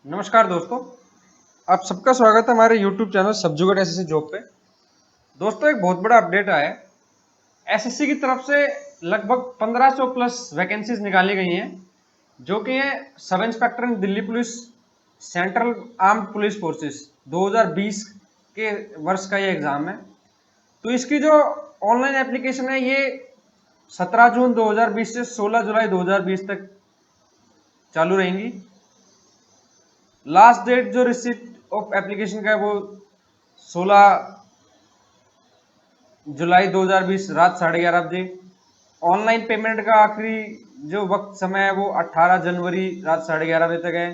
नमस्कार दोस्तों, आप सबका स्वागत है हमारे YouTube channel subjugate SSC job पे। दोस्तों, एक बहुत बड़ा अपडेट आया है। एसएससी की तरफ से लगभग 1500 प्लस वैकेंसीज निकाली गई हैं, जो कि है sub inspector in Delhi police, central armed police forces 2020 के वर्ष का ये एग्जाम है। तो इसकी जो ऑनलाइन एप्लीकेशन है ये 17 जून 2020 से 16 जुलाई 2020 तक चालू रहेंगी। लास्ट डेट जो रिसिप्ट ऑफ एप्लीकेशन का है वो 16 जुलाई 2020 रात 11:30 बजे। ऑनलाइन पेमेंट का आखिरी जो वक्त समय है वो 18 जनवरी रात 11:30 बजे तक है।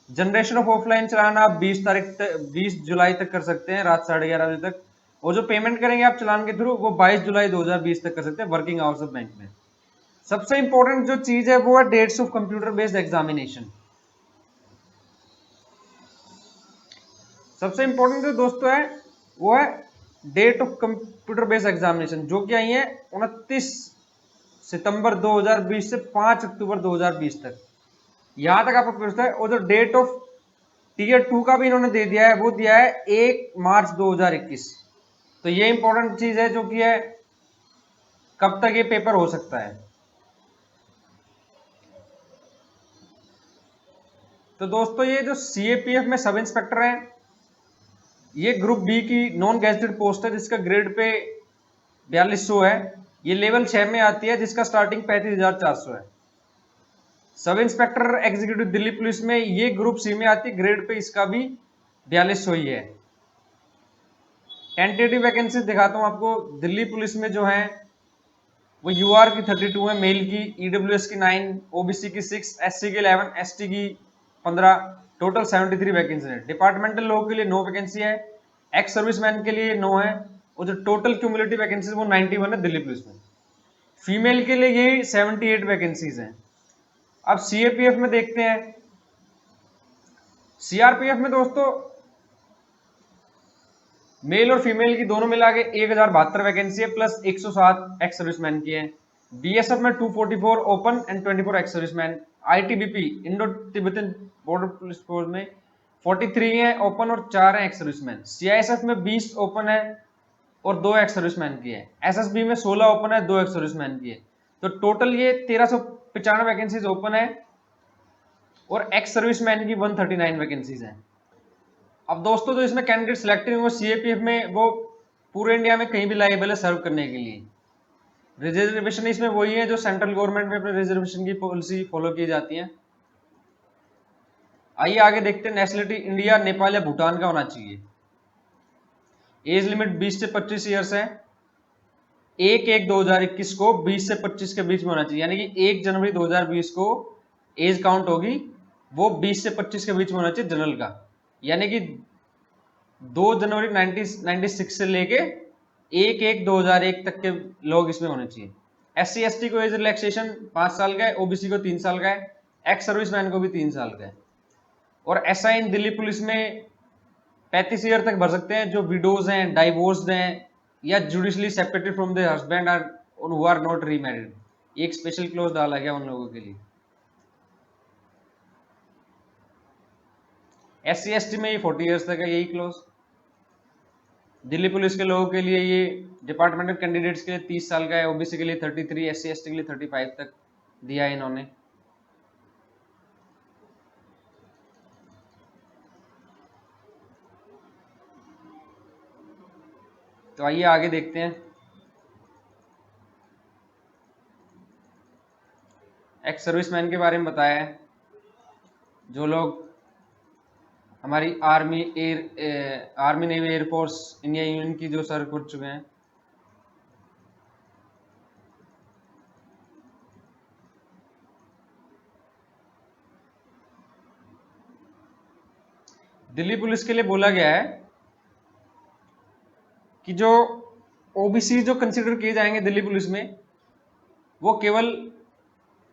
जनरेशन ऑफ ऑफलाइन चलान आप 20 जुलाई तक कर सकते हैं रात 11:30 बजे तक। और जो पेमेंट करेंगे आप चलान के थ्रू वो 22 जुलाई 2020 तक कर सकते हैं वर्किंग आवर्स ऑफ बैंक में। सबसे इंपॉर्टेंट जो चीज है वो है dates of computer based examination. सबसे इंपॉर्टेंट जो दोस्तों है वो है date of computer based examination, जो कि आई है 29 सितंबर 2020 से 5 अक्टूबर 2020 तक। यहां तक आपको पूछता है। और जो डेट ऑफ टीयर 2 का भी इन्होंने दे दिया है वो दिया है 1 मार्च 2021। तो ये इंपॉर्टेंट चीज है जो कि है कब तक ये पेपर हो सकता है। तो दोस्तों, ये जो सीएपीएफ में सब इंस्पेक्टर है, ये ग्रुप बी की नॉन गैजेटेड पोस्ट है जिसका ग्रेड पे 4200 है। ये लेवल 6 में आती है जिसका स्टार्टिंग 35,400 है। Sub inspector executive Delhi police में ये ग्रुप सी में आती है, ग्रेड पे इसका भी 4200 ही है। टेंटेटिव वैकेंसी दिखाता हूं आपको। दिल्ली पुलिस में जो है वो यूआर की 32 है, मेल की, ईडब्ल्यूएस की 9, ओबीसी की 6, एससी की 11, एसटी की 15, टोटल 73 वैकेंसी है। डिपार्टमेंटल लॉ के लिए 9 वैकेंसी है, एक्स सर्विसमैन के लिए 9 है, और जो टोटल क्यूमुलेटिव वैकेंसी वो 91 है दिल्ली पुलिस में। फीमेल के लिए ये 78 वैकेंसीज हैं। अब सीएपीएफ में देखते हैं। सीआरपीएफ में दोस्तों मेल और फीमेल की दोनों मिला के 1072 वैकेंसी है, प्लस 107 एक्स सर्विसमैन की है। बीएसएफ में 244 open and 24 ex serviceman. ITBP Indo Tibetan border police force में 43 है ओपन और 4 है एक्स सर्विसमैन। सीआईएसएफ में 20 ओपन है और 2 एक्स सर्विसमैन की है। एसएसबी में 16 ओपन है, 2 एक्स सर्विसमैन की है। तो टोटल ये 1395 वैकेंसीज ओपन है और एक्स सर्विसमैन की 139 वैकेंसीज हैं। अब दोस्तों, जो इसमें कैंडिडेट सिलेक्टेड होंगे सीएपीएफ में वो पूरे इंडिया में कहीं भी लायबल है सर्व करने के लिए। रिजर्वेशन इसमें वही है जो सेंट्रल गवर्नमेंट में अपने रिजर्वेशन की पॉलिसी फॉलो की जाती है। आइए आगे देखते हैं। नेशनलिटी इंडिया, नेपाल या भूटान का होना चाहिए। एज लिमिट 20 से 25 ईयर्स है। 1/1/2021 को 20 से 25 के बीच में होना चाहिए, यानी कि 1 जनवरी 2020 को एज काउंट होगी वो 20 से 25 के बीच में होना चाहिए जनरल का। यानी कि 2 जनवरी 1996 से लेके 1/1/2001 तक के लोग इसमें होने चाहिए। एससी एसटी को एज रिलैक्सेशन 5 साल का है, ओबीसी को 3 साल का है, एक्स सर्विसमैन को भी 3 साल का है। और एसआई इन दिल्ली पुलिस में 35 ईयर तक भर सकते हैं जो विडोज हैं, डाइवोर्स्ड हैं या judicially separated from the husband are who are not remarried. एक स्पेशल क्लोज डाला गया उन लोगों के लिए। एससी एसटी में ये 40 ईयर्स तक है यही क्लोज। दिल्ली पुलिस के लोगों के लिए ये डिपार्टमेंटल कैंडिडेट्स के लिए 30 साल का है, ओबीसी के लिए 33, एससी एसटी के लिए 35 तक दिया है इन्होंने। तो आइए आगे देखते हैं। एक्स सर्विसमैन के बारे में बताया है। जो लोग हमारी army navy air force India union की जो सर्व कर चुके हैं। दिल्ली पुलिस के लिए बोला गया है कि जो ओबीसी जो कंसिडर किए जाएंगे दिल्ली पुलिस में वो केवल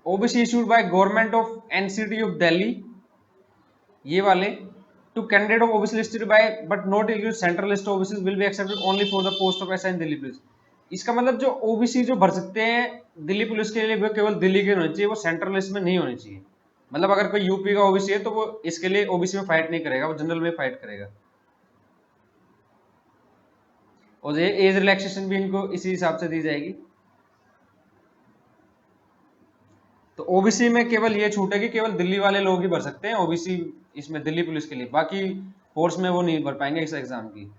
OBC issued by government of NCT of Delhi, ये वाले to candidate of OBC listed by but not include central list of OBC will be accepted only for the post of SI in Delhi police. इसका मतलब जो OBC जो भर सकते हैं Delhi police के लिए वो केवल दिल्ली के होने चाहिए, वो सेंट्रल लिस्ट में नहीं होने चाहिए। मतलब अगर कोई यूपी का ओबीसी है तो वो इसके लिए ओबीसी में फाइट नहीं करेगा, वो जनरल में फाइट करेगा। और ये एज रिलैक्सेशन भी इनको इसी हिसाब से दी जाएगी। तो ओबीसी में केवल ये छूट है कि केवल दिल्ली वाले लोग ही भर सकते हैं ओबीसी, इसमें दिल्ली पुलिस के लिए, बाकी फोर्स में वो नहीं भर पाएंगे इस एग्जाम की।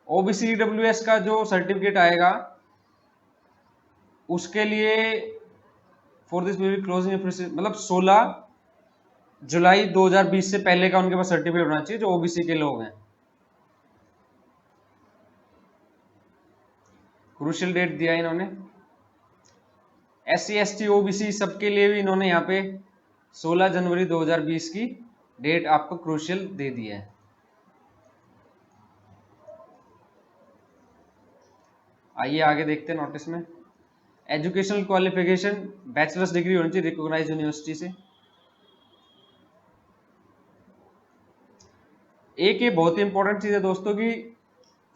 ओबीसी डब्ल्यूएस का जो सर्टिफिकेट आएगा उसके लिए फॉर दिस क्लोजिंग मतलब 16 जुलाई 2020 से पहले का उनके पास सर्टिफिकेट होना चाहिए जो ओबीसी के लोग हैं। क्रूशियल डेट दिया है इन्होंने। SC ST OBC सबके लिए भी इन्होंने यहाँ पे 16 जनवरी 2020 की डेट आपको क्रूशियल दे दी है। आइए आगे देखते हैं नोटिस में। एजुकेशनल क्वालिफिकेशन बैचलर्स डिग्री होनी चाहिए रिकॉग्नाइज्ड यूनिवर्सिटी से। एक ये बहुत ही इंपॉर्टेंट चीज है दोस्तों की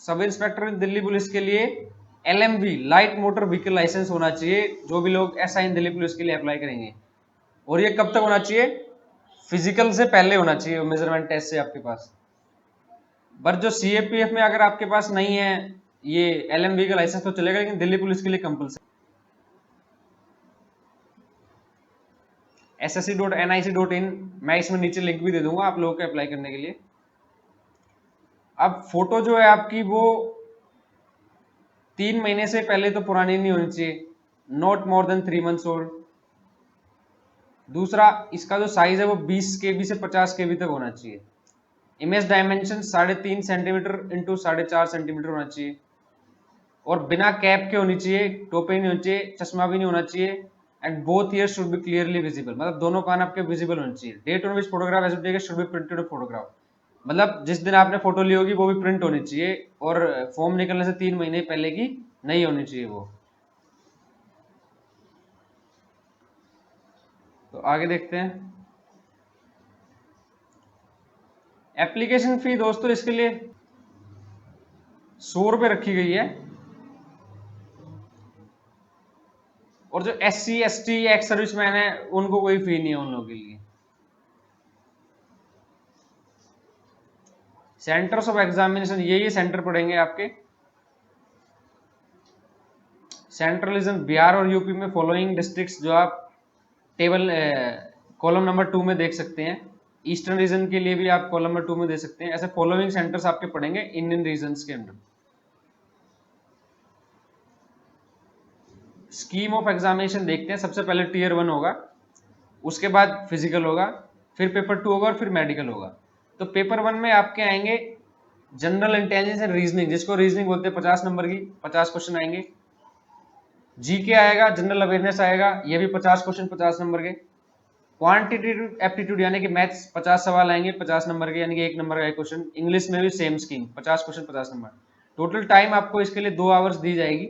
सब इंस्पेक्टर दिल्ली पुलिस के लिए LMV light motor vehicle licence होना चाहिए, जो भी लोग SI दिल्ली पुलिस के लिए अप्लाई करेंगे। और ये कब तक होना चाहिए? फिजिकल से पहले होना चाहिए, मेजरमेंट टेस्ट से आपके पास। पर जो CAPF में अगर आपके पास नहीं है ये LMV का लाइसेंस तो चलेगा, लेकिन दिल्ली पुलिस के लिए कंपल्सरी। ssc.nic.in मैं इसमें नीचे लिंक भी दे दूंगा आप लोगों को अप्लाई करने के लिए। अब फोटो जो है आपकी वो 3 महीने से पहले तो पुरानी नहीं होनी चाहिए, not more than 3 months old. दूसरा, इसका जो साइज है वो 20 KB से 50 KB तक होना चाहिए। Image dimension 3.5 centimetre into 4.5 centimetre होना चाहिए। और बिना कैप के होनी चाहिए, टोपी नहीं होनी चाहिए, चश्मा भी नहीं होना चाहिए। And both ears should be clearly visible, मतलब दोनों कान आपके विजिबल होने चाहिए। Date on which photograph has been taken should be printed photograph, मतलब जिस दिन आपने फोटो ली होगी वो भी प्रिंट होनी चाहिए, और फॉर्म निकलने से 3 महीने पहले की नहीं होनी चाहिए वो। तो आगे देखते हैं। एप्लीकेशन फी दोस्तों इसके लिए 100 रुपए रखी गई है। और जो SC ST एक्स सर्विसमैन है उनको कोई फी नहीं है उन लोगों के लिए। सेंटर्स ऑफ एग्जामिनेशन ये सेंटर पड़ेंगे आपके। सेंट्रल रीजन बिहार और यूपी में फॉलोइंग डिस्ट्रिक्ट्स जो आप टेबल कॉलम नंबर 2 में देख सकते हैं। ईस्टर्न रीजन के लिए भी आप कॉलम नंबर 2 में दे सकते हैं। ऐसे फॉलोइंग सेंटर्स आपके पड़ेंगे इंडियन रीजन्स के अंदर। स्कीम ऑफ एग्जामिनेशन देखते हैं। सबसे पहले टीयर 1 होगा, उसके बाद फिजिकल होगा, फिर पेपर 2 होगा और फिर मेडिकल होगा। तो पेपर 1 में आपके आएंगे जनरल इंटेलिजेंस एंड रीजनिंग, जिसको रीजनिंग बोलते हैं, 50 नंबर की 50 क्वेश्चन आएंगे। जीके आएगा, जनरल अवेयरनेस आएगा, ये भी 50 क्वेश्चन 50 नंबर के। क्वांटिटेटिव एप्टीट्यूड यानी कि मैथ्स 50 सवाल आएंगे 50 नंबर के, यानी कि 1 नंबर का क्वेश्चन। इंग्लिश में भी same scheme 50 question 50 number. Total time आपको इसके लिए 2 आवर्स दी जाएगी।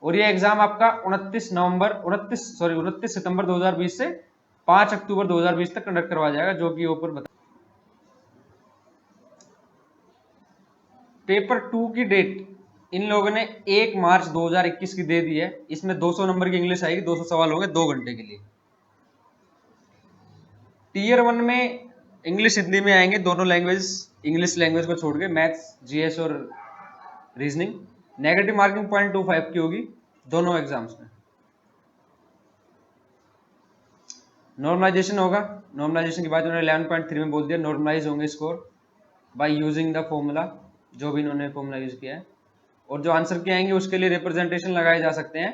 और ये एग्जाम आपका 29 सितंबर 2020 से 5 अक्टूबर 2020 तक कंडक्ट करवाया जाएगा, जो कि ऊपर बता। पेपर 2 की डेट इन लोगों ने 1 मार्च 2021 की दे दी है। इसमें 200 नंबर की इंग्लिश आएगी, 200 सवाल होंगे 2 घंटे के लिए। टीयर 1 में इंग्लिश हिंदी में आएंगे दोनों लैंग्वेज, इंग्लिश लैंग्वेज को छोड़ के, मैथ्स GS और रीजनिंग। नेगेटिव मार्किंग 0.25 की होगी दोनों एग्जाम्स में। नॉर्मलाइजेशन होगा, नॉर्मलाइजेशन की बात उन्होंने 11.3 में बोल दिया, नॉर्मलाइज होंगे score by using the formula, जो भी इन्होंने फॉर्मूला यूज किया है। और जो आंसर के आएंगे उसके लिए रिप्रेजेंटेशन लगाए जा सकते हैं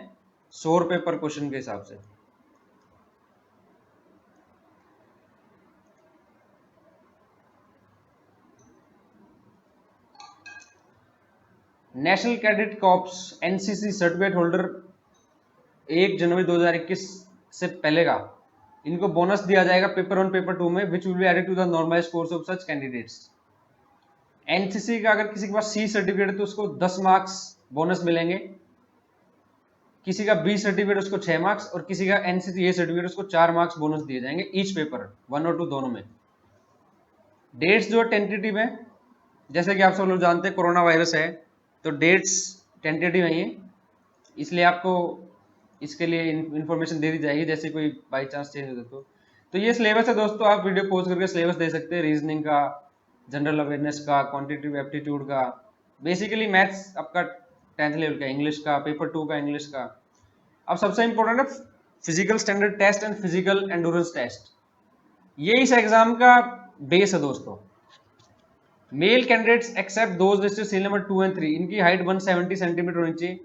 100 रुपए पर क्वेश्चन के हिसाब से। National cadet corps NCC certificate holder 1 जनवरी 2021 से पहले का, इनको बोनस दिया जाएगा पेपर 1 पेपर 2 में, which will be added to the normalized course of such candidates. NCC का अगर किसी के पास C सर्टिफिकेट है तो उसको 10 मार्क्स बोनस मिलेंगे, किसी का B सर्टिफिकेट उसको 6 मार्क्स, और किसी का NCC A सर्टिफिकेट उसको 4 मार्क्स बोनस दिए जाएंगे ईच पेपर, 1 और 2 दोनों में। डेट्स जो टेंटेटिव है, जैसे कि आप सब लोग जानते हैं कोरोना वायरस है, तो डेट्स टेंटेटिव है ये, इसलिए आपको इसके लिए इन्फॉर्मेशन दे दी जाएगी, जैसे कोई बाई चांस चेंज हो तो ये सिलेबस है दोस्तों, आप वीडियो पॉज करके सिलेबस दे सकते हैं, रीजनिंग का, जनरल अवेयरनेस का, क्वांटिटेटिव एप्टीट्यूड का, बेसिकली मैथ्स आपका 10th लेवल का, इंग्लिश का, पेपर 2 का इंग्लिश का। अब सबसे इंपॉर्टेंट है physical standard test and physical endurance test, ये इस एग्जाम का बेस है दोस्तों। Male candidates except those listed serial number 2 and 3, इनकी हाइट 170 सेंटीमीटर होनी चाहिए,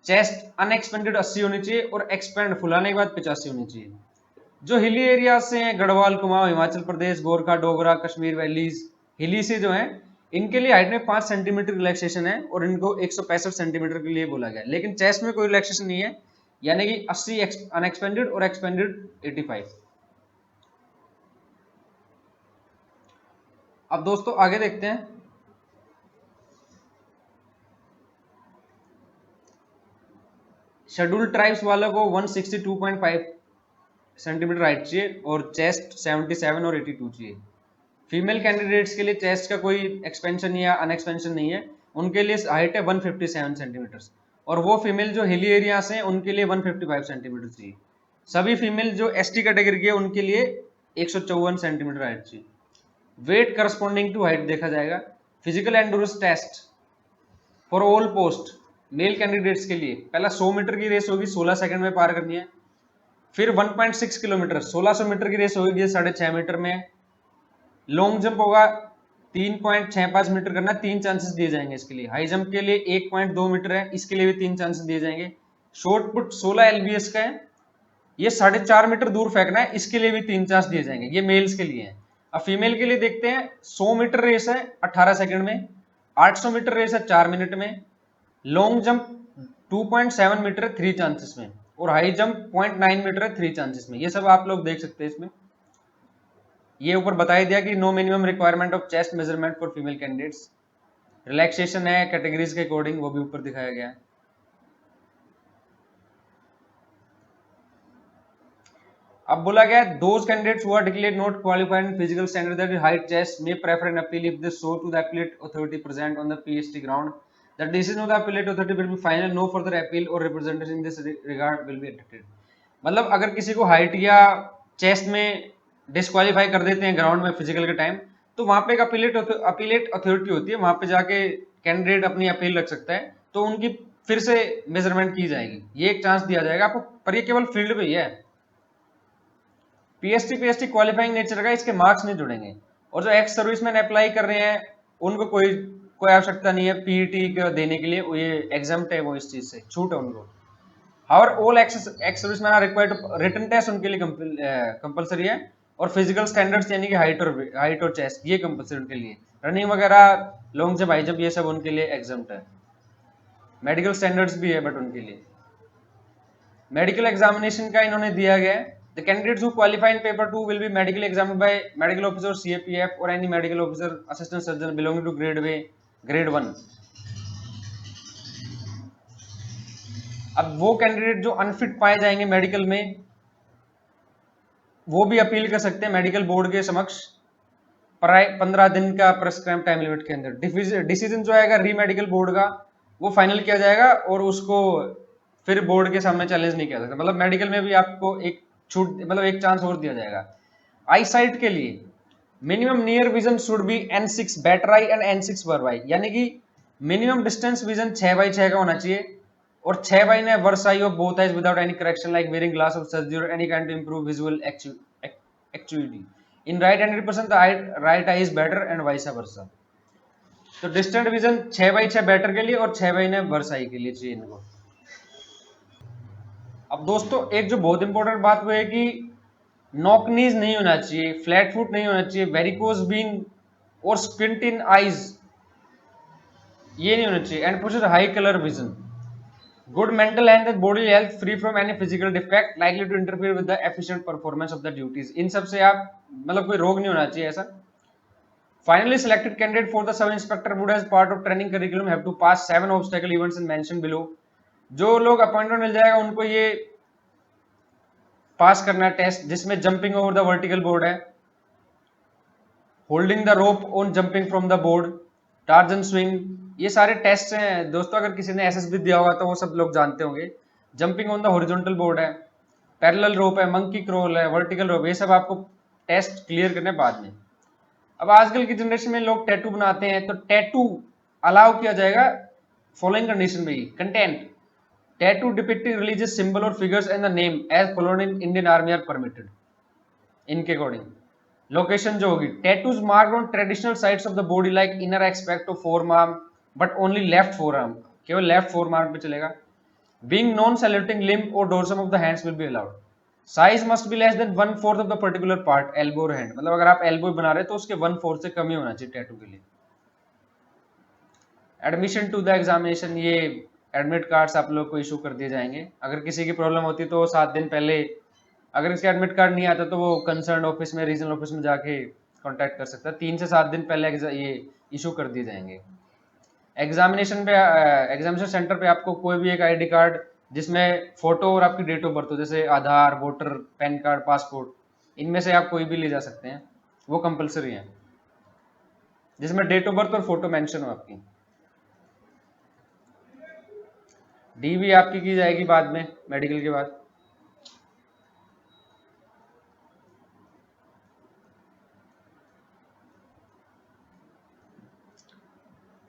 चेस्ट अनएक्सपेंडेड 80 होनी चाहिए और एक्सपेंड फुलाने के बाद 85 होनी चाहिए। जो हिली एरिया से हैं, गढ़वाल, कुमाऊं, हिमाचल प्रदेश, गोरखा, डोगरा, कश्मीर वैलीज, हिली से जो है, इनके लिए हाइट में 5 सेंटीमीटर रिलैक्सेशन है और इनको 165 सेंटीमीटर के लिए बोला गया, लेकिन चेस्ट में कोई रिलैक्सेशन नहीं है, यानी कि 80 अनएक्सपेंडेड और एक्सपेंडेड 85। अब दोस्तों आगे देखते हैं। शेड्यूल ट्राइब्स वालों को 162.5 सेंटीमीटर हाइट चाहिए और चेस्ट 77 और 82 चाहिए। फीमेल कैंडिडेट्स के लिए चेस्ट का कोई एक्सपेंशन या अनएक्सपेंशन नहीं है, उनके लिए हाइट है 157 सेंटीमीटर, और वो फीमेल जो हिली एरिया से हैं उनके लिए 155 सेंटीमीटर चाहिए। सभी फीमेल जो एसटी कैटेगरी के हैं उनके लिए 154 सेंटीमीटर हाइट चाहिए। वेट करस्पॉन्डिंग टू हाइट देखा जाएगा। Physical endurance test for all post male candidates के लिए पहला 100 मीटर की रेस होगी, 16 सेकंड में पार करनी है। फिर 1.6 किलोमीटर 1600 मीटर की रेस होगी, 6.5 मीटर में। लॉन्ग जंप होगा 3.65 मीटर करना, 3 चांसेस दिए जाएंगे इसके लिए। हाई जंप के लिए 1.2 मीटर है, इसके लिए भी 3 चांसेस दिए जाएंगे। शॉर्ट पुट 16 एलबीएस का है, ये 4.5 मीटर दूर फेंकना है, इसके लिए भी 3 चांस दिए जाएंगे। ये मेल्स के लिए है। अब फीमेल के लिए देखते हैं। 100 मीटर रेस है 18 सेकंड में, 800 मीटर रेस है 4 मिनट में, लॉन्ग जंप 2.7 मीटर है 3 चांसेस में, और हाई जंप 0.9 मीटर है 3 चांसेस में। ये सब आप लोग देख सकते हैं इसमें। ये ऊपर बताया दिया कि no minimum requirement of chest measurement for female candidates. Relaxation है कैटेगरीज के अकॉर्डिंग, वो भी ऊपर दिखाया गया है। अब बोला गया those candidates who are declared not qualified in physical standard that is height chest may prefer an appeal if they show to the appellate authority present on the PST ground that decision of the appellate authority will be final, no further appeal और representation in this regard will be addicted. मतलब अगर किसी को height या chest में disqualify कर देते हैं ग्राउंड में फिजिकल के टाइम, तो वहां पे एक अपीलेट अथॉरिटी होती है, वहां पे जाके कैंडिडेट अपनी अपील रख सकता है, तो उनकी फिर से मेजरमेंट की जाएगी। ये एक चांस दिया जाएगा आपको, पर ये केवल फील्ड पे ही है। पीएसटी क्वालिफाइंग नेचर का, इसके मार्क्स नहीं जुड़ेंगे। और जो एक्स सर्विसमैन अप्लाई कर रहे हैं उनको कोई आवश्यकता नहीं है पीईटी देने के लिए, वो ये एग्जाम्प्ट है, वो इस चीज से छूट है उनको। However all ex serviceman are required to written test उनके लिए कंपलसरी है, और फिजिकल स्टैंडर्ड्स यानी कि हाइट और चेस्ट ये कंपलसरी उनके लिए। रनिंग वगैरह, लॉन्ग जंप, हाई जंप, ये सब उनके लिए एग्जाम्प्ट है। मेडिकल स्टैंडर्ड्स भी है बट उनके लिए। मेडिकल एग्जामिनेशन का इन्होंने दिया गया है। The candidates who qualify in paper 2 will be medically examined by medical officer, CAPF or any medical officer, assistant surgeon belonging to grade 1। अब वो कैंडिडेट जो अनफिट पाए जाएंगे मेडिकल में, वो भी अपील कर सकते हैं मेडिकल बोर्ड के समक्ष 15 दिन का प्रेस्क्राइब टाइम लिमिट के अंदर। डिसीजन जो आएगा री मेडिकल बोर्ड का, वो फाइनल किया जाएगा और उसको फिर बोर्ड के सामने चैलेंज नहीं किया सकता। मतलब मेडिकल में भी आपको एक छूट, मतलब एक चांस और दिया जाएगा। आई साइट के लिए minimum near vision should be N6 better I and N6 verb I, यानी कि मिनिमम डिस्टेंस विजन 6/6 का होना चाहिए, और 6 ने worse eye of both eyes without any correction like wearing glass of surgery और any kind to improve visual actuality. In right handed person the right eye is better and vice versa. तो distant vision 6/6 better के लिए और 6 ने worse आई के लिए चाहिए इनको। अब दोस्तों एक जो बहुत इंपॉर्टेंट बात वो है कि नॉक नीज नहीं होना चाहिए, फ्लैट फुट नहीं होना चाहिए, वेरिकोज बीन और स्क्विंट इन आईज ये नहीं होना चाहिए, and possess high colour vision. Good mental health and body health free from any physical defect likely to interfere with the efficient performance of the duties. इन सब से आप मतलब कोई रोग नहीं होना चाहिए ऐसा। Finally selected candidate for the sub inspector would as part of training curriculum have to pass 7 obstacle events and mention below. जो लोग अपॉइंटमेंट मिल जाएगा उनको ये पास करना है टेस्ट, जिसमें jumping over the vertical board है, holding the rope on jumping from the board, Tarzan swing, ये सारे टेस्ट हैं दोस्तों। अगर किसी ने एसएसबी दिया होगा तो वो सब लोग जानते होंगे। Jumping on the horizontal board है, पैरेलल रोप है, मंकी क्रॉल है, वर्टिकल रोप, ये सब आपको टेस्ट क्लियर करने बाद में। अब आजकल की जनरेशन में लोग टैटू बनाते हैं, तो टैटू अलाउ किया जाएगा फॉलोइंग कंडीशन में ही। Content, tattoo depicting religious symbol और figures and the name as followed in Indian army are permitted इनके अकॉर्डिंग। लोकेशन जो होगी, tattoos marked on traditional sides of the body like inner expect of forearm but only left forearm, केवल left forearm पे चलेगा। Being non saluting limb और dorsum of the hands will be allowed. Size must be less than 1/4 of the particular part, elbow और hand, मतलब अगर आप elbow बना रहे हैं तो उसके 1/4 से कम ही होना चाहिए टैटू के लिए। एडमिशन टू द एग्जामिनेशन, ये एडमिट कार्ड्स आप लोग को इशू कर दिए जाएंगे। अगर किसी की प्रॉब्लम होती है तो 7 दिन पहले, अगर इसका एडमिट कार्ड नहीं आता तो वो कंसर्न ऑफिस में, रीजनल ऑफिस में जाके कांटेक्ट कर सकता है। 3 से 7 दिन पहले ये इशू कर दिए जाएंगे। एग्जामिनेशन पे, एग्जामिनेशन सेंटर पे आपको कोई भी एक आईडी कार्ड जिसमें फोटो और आपकी डेट ऑफ बर्थ हो, जैसे आधार, वोटर, पैन कार्ड, पासपोर्ट, इनमें से आप कोई भी ले जा सकते हैं, वो कंपलसरी है, जिसमें डेट ऑफ बर्थ और फोटो मेंशन हो आपकी। डीवी आपकी की जाएगी बाद में, मेडिकल के बाद।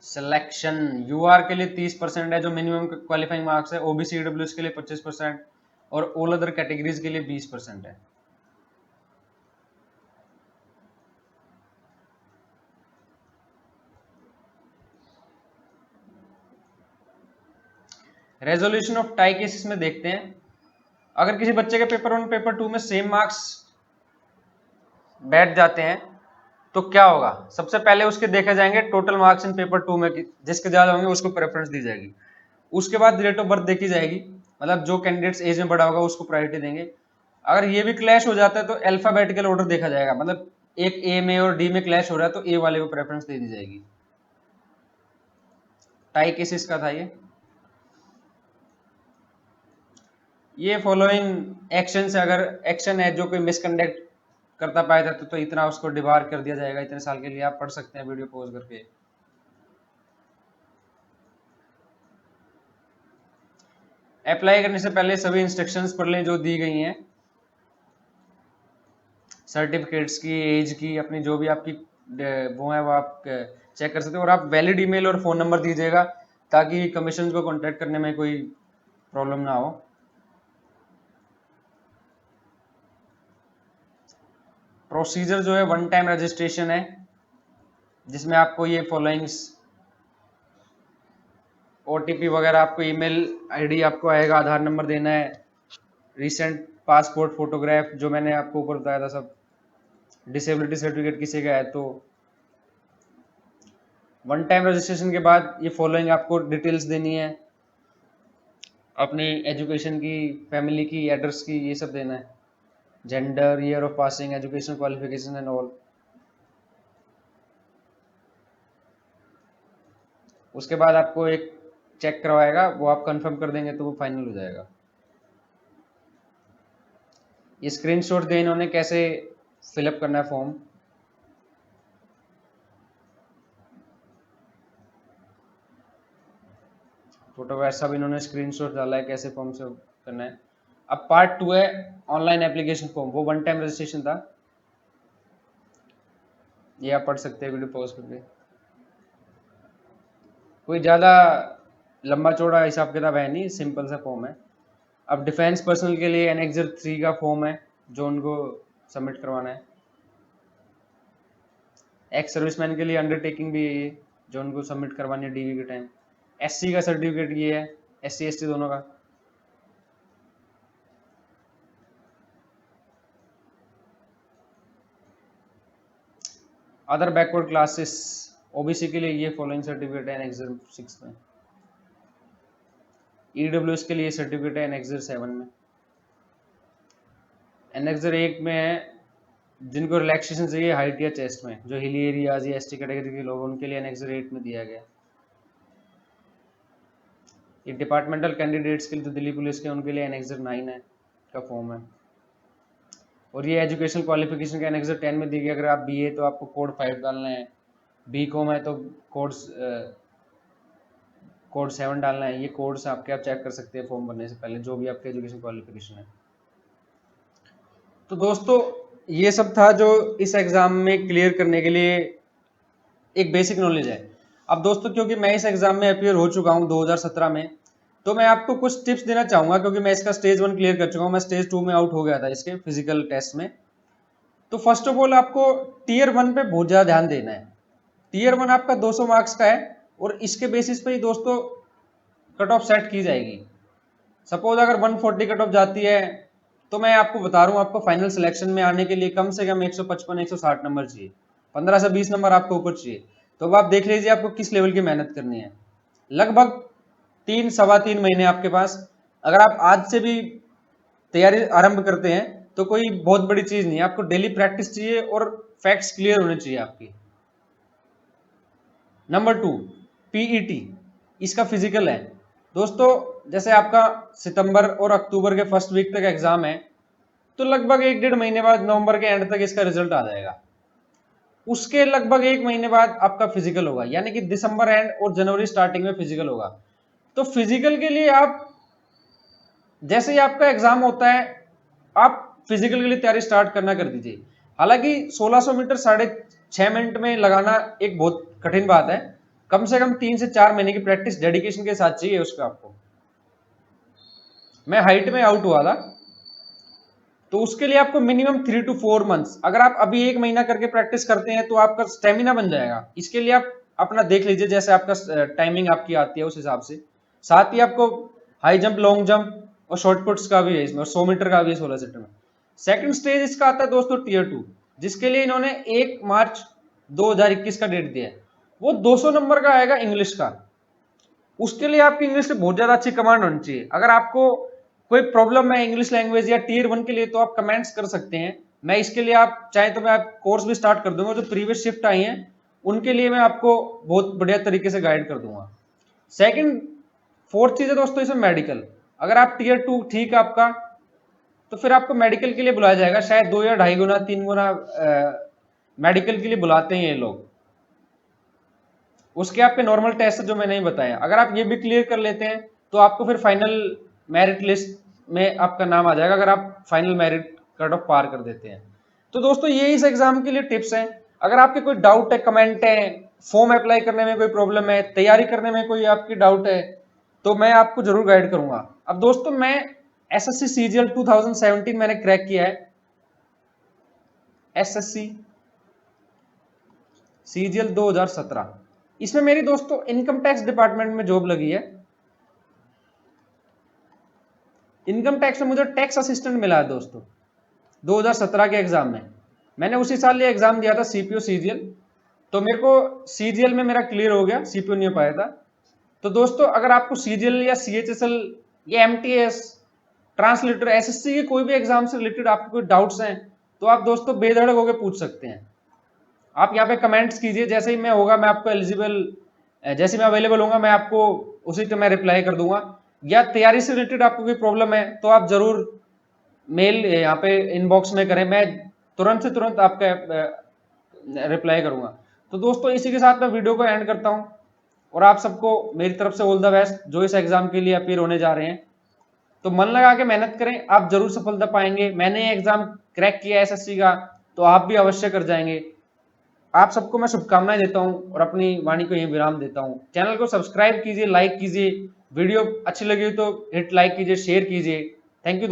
सिलेक्शन, यूआर के लिए 30% है जो मिनिमम क्वालिफाइंग मार्क्स है, ओबीसी ईडब्ल्यूएस के लिए 25% और ऑल अदर कैटेगरीज के लिए 20% है। रेजोल्यूशन ऑफ टाई केसेस में देखते हैं, अगर किसी बच्चे के पेपर 1 पेपर 2 में सेम मार्क्स बैठ जाते हैं तो क्या होगा। सबसे पहले उसके देखे जाएंगे टोटल मार्क्स इन पेपर 2 में, जिसके ज्यादा होंगे उसको प्रेफरेंस दी जाएगी। उसके बाद डेट ऑफ बर्थ देखी जाएगी, मतलब जो कैंडिडेट्स एज में बड़ा होगा उसको प्रायोरिटी देंगे। अगर ये भी क्लैश हो जाता है तो अल्फाबेटिकल ऑर्डर देखा जाएगा, मतलब एक ए में और डी में क्लैश हो रहा है तो ए वाले को प्रेफरेंस दे दी जाएगी। टाई केसेस का था ये फॉलोइंग एक्शन से, अगर एक्शन है जो कोई मिसकंडक्ट करता पाया जाता तो इतना उसको डिबार कर दिया जाएगा इतने साल के लिए। आप पढ़ सकते हैं वीडियो पॉज करके। अप्लाई करने से पहले सभी इंस्ट्रक्शंस पढ़ लें जो दी गई हैं, सर्टिफिकेट्स की, एज की, अपनी जो भी आपकी वो है वो आप चेक कर सकते हो। और आप वैलिड ईमेल और फोन नंबर दीजिएगा ताकि कमीशन को कांटेक्ट करने में कोई प्रॉब्लम ना हो। प्रोसीजर जो है 1 टाइम रजिस्ट्रेशन है, जिसमें आपको ये फॉलोइंग्स ओटीपी वगैरह, आपको ईमेल आईडी आपको आएगा, आधार नंबर देना है, रिसेंट पासपोर्ट फोटोग्राफ जो मैंने आपको ऊपर बताया था सब, डिसेबिलिटी सर्टिफिकेट किसी का है तो। 1 टाइम रजिस्ट्रेशन के बाद ये फॉलोइंग आपको डिटेल्स देनी है, अपनी एजुकेशन की, फैमिली की, एड्रेस की, ये सब देना है, gender, year of passing, education qualification and all. उसके बाद आपको एक चेक करवाएगा, वो आप कंफर्म कर देंगे तो वो फाइनल हो जाएगा। ये स्क्रीनशॉट दे इन्होंने कैसे फिलअप करना है फॉर्म। फोटो वैसा भी इन्होंने स्क्रीनशॉट डाला है कैसे फॉर्म से करना है। अब पार्ट 2 है ऑनलाइन एप्लीकेशन फॉर्म, वो 1 टाइम रजिस्ट्रेशन था, ये आप पढ़ सकते हैं वीडियो पॉज करके। कोई ज़्यादा लंबा चौड़ा हिसाब किताब है नहीं, सिंपल सा फॉर्म है। अब डिफेंस पर्सनल के लिए एनेक्सर 3 का फॉर्म है जो उनको सबमिट करवाना है। एक्स सर्विसमैन के लिए अंडरटेकिंग भी है ये जो उनको सबमिट करवानी है डीवी के टाइम। एससी का सर्टिफिकेट ये है, एससी एसटी दोनों का। अदर बैकवर्ड क्लासेस ओबीसी के लिए ये फॉलोइंग सर्टिफिकेट है एनेक्सर 6 में। ईडब्ल्यूएस के लिए सर्टिफिकेट है एनेक्सर 7 में। एनेक्सर 1 में है जिनको रिलैक्सेशन चाहिए हाइट या चेस्ट में, जो हिली एरियाज या एसटी कैटेगरी के लोग, उनके लिए एनेक्सर 8 में दिया गया। ये डिपार्टमेंटल कैंडिडेट्स के लिए तो दिल्ली पुलिस के, उनके लिए एनेक्सर 9 है का फॉर्म है। और ये एजुकेशन क्वालिफिकेशन का एनेक्सर 10 में दी गई। अगर आप बीए तो आपको कोड 5 डालना है, बीकॉम है तो कोड कोड 7 डालना है। ये कोड्स आपके आप चेक कर सकते हैं फॉर्म भरने से पहले, जो भी आपके एजुकेशन क्वालिफिकेशन है। तो दोस्तों ये सब था जो इस एग्जाम में क्लियर करने के लिए एक बेसिक नॉलेज है। अब दोस्तों क्योंकि मैं इस एग्जाम में अपियर हो चुका हूं 2017 में, तो मैं आपको कुछ टिप्स देना चाहूंगा, क्योंकि मैं इसका स्टेज 1 क्लियर कर चुका हूं, मैं स्टेज 2 में आउट हो गया था इसके फिजिकल टेस्ट में। तो फर्स्ट ऑफ ऑल आपको टीयर 1 पे बहुत ज्यादा ध्यान देना है। टीयर 1 आपका 200 मार्क्स का है और इसके बेसिस पे ही दोस्तों कट ऑफ सेट की जाएगी। सपोज अगर 140 कट ऑफ जाती है तो मैं आपको बता रहा हूँ, आपको फाइनल सिलेक्शन में आने के लिए कम से कम 155-160 नंबर चाहिए, 15 से 20 नंबर आपको ऊपर चाहिए। तो अब आप देख लीजिए आपको किस लेवल की मेहनत करनी है। लगभग 3-3.25 महीने आपके पास, अगर आप आज से भी तैयारी आरंभ करते हैं तो कोई बहुत बड़ी चीज नहीं है। आपको डेली प्रैक्टिस चाहिए और फैक्ट्स क्लियर होने चाहिए आपकी। नंबर 2, पीईटी, इसका फिजिकल है दोस्तों। जैसे आपका सितंबर और अक्टूबर के फर्स्ट वीक तक एग्जाम है, तो लगभग 1-1.5 महीने बाद नवंबर के एंड तक इसका रिजल्ट आ जाएगा। उसके लगभग 1 महीने बाद आपका फिजिकल होगा, यानी कि दिसंबर एंड और जनवरी स्टार्टिंग में फिजिकल होगा। तो फिजिकल के लिए आप जैसे ही आपका एग्जाम होता है, आप फिजिकल के लिए तैयारी स्टार्ट करना कर दीजिए। हालांकि 1600 मीटर 6.5 मिनट में लगाना एक बहुत कठिन बात है। कम से कम 3 से 4 महीने की प्रैक्टिस डेडिकेशन के साथ चाहिए उसका आपको। मैं हाइट में आउट हुआ था, तो उसके लिए आपको मिनिमम 3 to 4 मंथ्स, अगर आप अभी 1 महीना करके प्रैक्टिस करते हैं तो आपका स्टेमिना बन जाएगा। इसके लिए आप अपना देख लीजिए, जैसे आपका टाइमिंग आपकी आती है उस हिसाब से। साथ ही आपको हाई जंप, लॉन्ग जंप और शॉर्ट पुट्स का भी है इसमें, और 100 मीटर का भी है 16 सेक्टर में। सेकंड स्टेज इसका आता है दोस्तों टीयर 2, जिसके लिए इन्होंने 1 मार्च 2021 का डेट दिया है। वो 200 नंबर का आएगा इंग्लिश का। उसके लिए आपकी इंग्लिश से बहुत ज्यादा अच्छी कमांड होनी चाहिए। अगर आपको कोई प्रॉब्लम है इंग्लिश लैंग्वेज या टीयर 1 के लिए, तो आप कमेंट्स कर सकते हैं। मैं इसके लिए आप चाहे तो मैं आप कोर्स भी स्टार्ट कर दूंगा, जो प्रीवियस शिफ्ट आई हैं उनके लिए मैं आपको बहुत बढ़िया तरीके से गाइड कर दूंगा। सेकंड, फोर्थ चीज है दोस्तों इसमें मेडिकल। अगर आप टीयर 2 ठीक है आपका, तो फिर आपको मेडिकल के लिए बुलाया जाएगा। शायद 2 या 2.5 गुना 3 गुना मेडिकल के लिए बुलाते हैं ये लोग। उसके आपके नॉर्मल टेस्ट जो मैंने नहीं बताया, अगर आप ये भी क्लियर कर लेते हैं तो आपको फिर फाइनल मेरिट लिस्ट में आपका नाम आ जाएगा, अगर आप फाइनल मेरिट कट ऑफ पार कर देते हैं। तो दोस्तों ये इस एग्जाम के लिए टिप्स हैं। अगर आपके कोई डाउट है, कमेंट है, फॉर्म अप्लाई करने में कोई प्रॉब्लम है, तैयारी करने में कोई आपकी डाउट है, तो मैं आपको जरूर गाइड करूंगा। अब दोस्तों मैं एसएससी सीजीएल 2017 मैंने क्रैक किया है। एसएससी सीजीएल 2017, इसमें मेरी दोस्तों इनकम टैक्स डिपार्टमेंट में जॉब लगी है। इनकम टैक्स में मुझे टैक्स असिस्टेंट मिला है दोस्तों 2017 के एग्जाम में। मैंने उसी साल ये एग्जाम दिया था सीपीओ सीजीएल, तो मेरे को सीजीएल में मेरा क्लियर हो गया, सीपीओ नहीं हो पाया था। तो दोस्तों अगर आपको सीजीएल या सीएचएसएल या एमटीएस, ट्रांसलेटर, एसएससी के कोई भी एग्जाम से रिलेटेड आपके कोई डाउट्स हैं, तो आप दोस्तों बेधड़क होकर पूछ सकते हैं। आप यहाँ पे कमेंट्स कीजिए, जैसे ही मैं होगा मैं आपको एलिजिबल, जैसे मैं अवेलेबल होगा मैं आपको उसी पे मैं रिप्लाई कर दूंगा। या तैयारी से रिलेटेड आपको कोई प्रॉब्लम है तो आप जरूर मेल यहाँ पे इनबॉक्स में करें, मैं तुरंत से तुरंत आपका रिप्लाई करूंगा। तो दोस्तों इसी के साथ मैं वीडियो को एंड करता हूँ, और आप सबको मेरी तरफ से ऑल द बेस्ट जो इस एग्जाम के लिए अपीयर होने जा रहे हैं। तो मन लगा के मेहनत करें, आप जरूर सफलता पाएंगे। मैंने ये एग्जाम क्रैक किया एसएससी का, तो आप भी अवश्य कर जाएंगे। आप सबको मैं शुभकामनाएं देता हूं और अपनी वाणी को यही विराम देता हूं। चैनल को सब्सक्राइब कीजिए, लाइक कीजिए, वीडियो अच्छी लगी तो हिट लाइक कीजिए, शेयर कीजिए। Thank you.